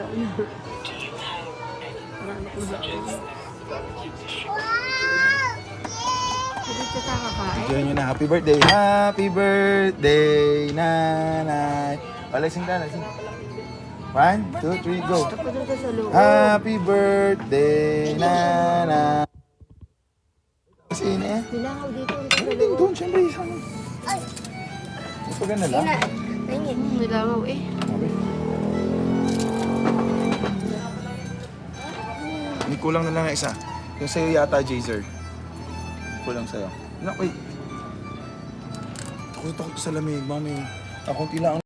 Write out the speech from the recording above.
sa ano. Para anak mo sa akin. Hindi ka kakain. Diyan nyo na. Happy birthday. Happy birthday, nanay. Lasing ka, lasing. 1, 2, 3, go. Gusto ko dun ka sa loob. Happy birthday, nanay. Kasi eh. Nilangaw dito. Ano din doon? Siyempre, isang. Ito ka na lang. Nilangaw eh. Hindi kulang na lang ang isa. Yung sa'yo yata, Jazer. Kulang sa'yo. Wait. Ako takot sa lamig, mami. Ako lang.